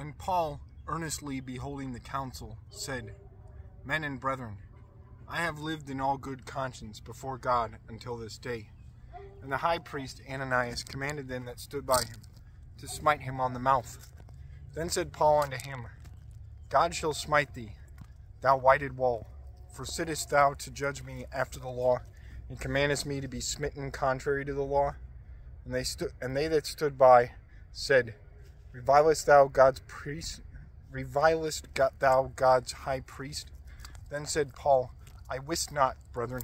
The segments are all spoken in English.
And Paul, earnestly beholding the council, said, Men and brethren, I have lived in all good conscience before God until this day. And the high priest Ananias commanded them that stood by him to smite him on the mouth. Then said Paul unto him, God shall smite thee, thou whited wall. For sittest thou to judge me after the law, and commandest me to be smitten contrary to the law? And they that stood by said, Revilest thou God's high priest? Then said Paul, I wist not, brethren,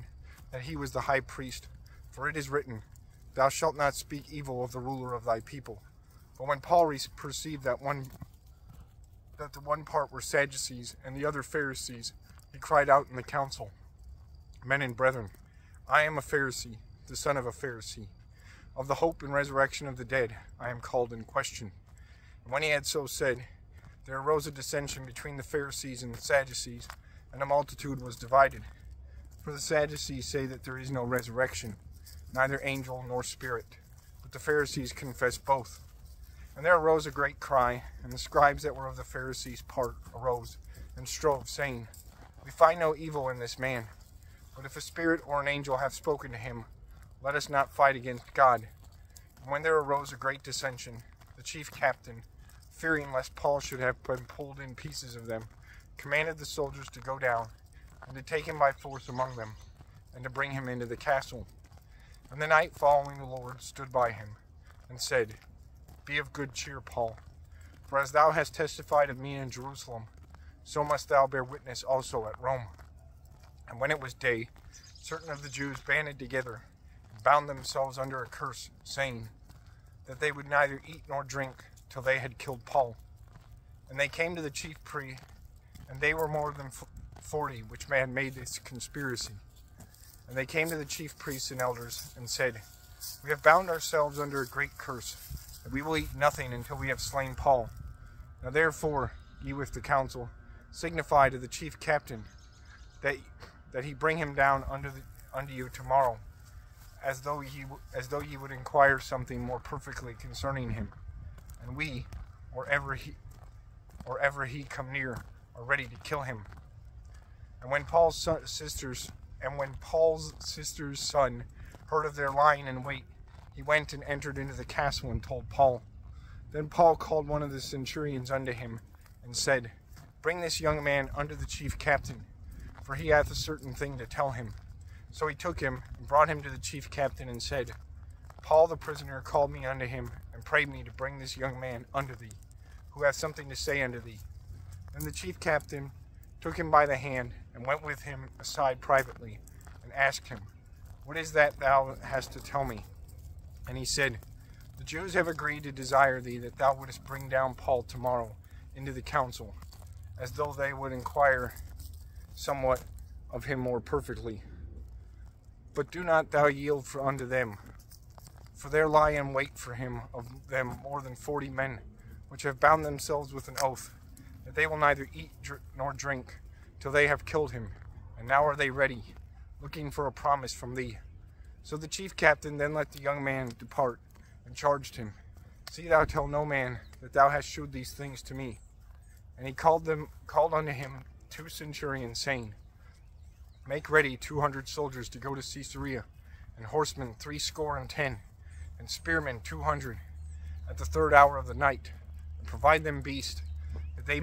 that he was the high priest. For it is written, Thou shalt not speak evil of the ruler of thy people. But when Paul perceived that the one part were Sadducees and the other Pharisees, he cried out in the council, Men and brethren, I am a Pharisee, the son of a Pharisee. Of the hope and resurrection of the dead I am called in question. And when he had so said, there arose a dissension between the Pharisees and the Sadducees, and the multitude was divided. For the Sadducees say that there is no resurrection, neither angel nor spirit, but the Pharisees confess both. And there arose a great cry, and the scribes that were of the Pharisees' part arose and strove, saying, We find no evil in this man, but if a spirit or an angel hath spoken to him, let us not fight against God. And when there arose a great dissension, the chief captain, fearing lest Paul should have been pulled in pieces of them, commanded the soldiers to go down, and to take him by force among them, and to bring him into the castle. And the night following the Lord stood by him, and said, Be of good cheer, Paul, for as thou hast testified of me in Jerusalem, so must thou bear witness also at Rome. And when it was day, certain of the Jews banded together, and bound themselves under a curse, saying, that they would neither eat nor drink till they had killed Paul. And they came to the chief priest, and they were more than 40 which had made this conspiracy. And they came to the chief priests and elders, and said, We have bound ourselves under a great curse, that we will eat nothing until we have slain Paul. Now therefore, ye with the council, signify to the chief captain that he bring him down unto you tomorrow, as though ye would inquire something more perfectly concerning him. And we, or ever he come near, are ready to kill him. And when Paul's sister's son heard of their lying in wait, he went and entered into the castle and told Paul. Then Paul called one of the centurions unto him, and said, Bring this young man unto the chief captain, for he hath a certain thing to tell him. So he took him, and brought him to the chief captain, and said, Paul the prisoner called me unto him, and prayed me to bring this young man unto thee, who hath something to say unto thee. And the chief captain took him by the hand, and went with him aside privately, and asked him, What is that thou hast to tell me? And he said, The Jews have agreed to desire thee that thou wouldest bring down Paul tomorrow into the council, as though they would inquire somewhat of him more perfectly. But do not thou yield unto them, for there lie in wait for him of them more than 40 men, which have bound themselves with an oath, that they will neither eat nor drink till they have killed him. And now are they ready, looking for a promise from thee. So the chief captain then let the young man depart, and charged him, See thou tell no man that thou hast shewed these things to me. And he called unto him 2 centurions, saying, Make ready 200 soldiers to go to Caesarea, and horsemen 70, and spearmen 200, at the 3rd hour of the night, and provide them beasts, that they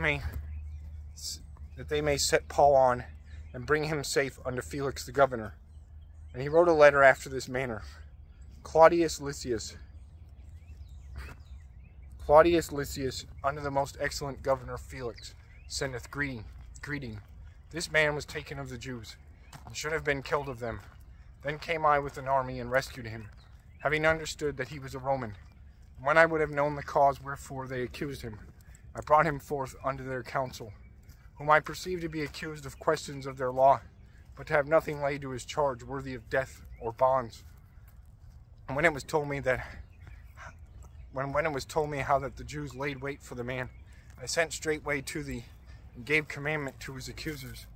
may set Paul on, and bring him safe unto Felix the governor. And he wrote a letter after this manner: Claudius Lysias, unto the most excellent governor Felix, sendeth greeting. This man was taken of the Jews, and should have been killed of them. Then came I with an army, and rescued him, having understood that he was a Roman. And when I would have known the cause wherefore they accused him, I brought him forth unto their council, whom I perceived to be accused of questions of their law, but to have nothing laid to his charge worthy of death or bonds. And when it was told me how that the Jews laid wait for the man, I sent straightway to thee, and gave commandment to his accusers,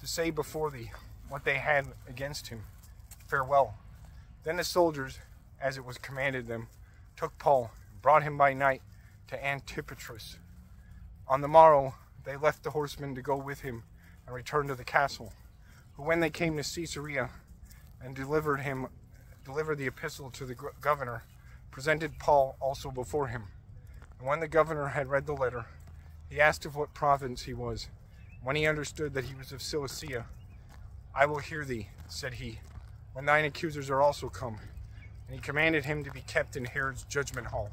to say before thee what they had against him. Farewell. Then the soldiers, as it was commanded them, took Paul, and brought him by night to Antipatris. On the morrow they left the horsemen to go with him and returned to the castle. But when they came to Caesarea and delivered the epistle to the governor, presented Paul also before him. And when the governor had read the letter, he asked of what province he was. When he understood that he was of Cilicia, "I will hear thee," said he, "when thine accusers are also come." And he commanded him to be kept in Herod's judgment hall.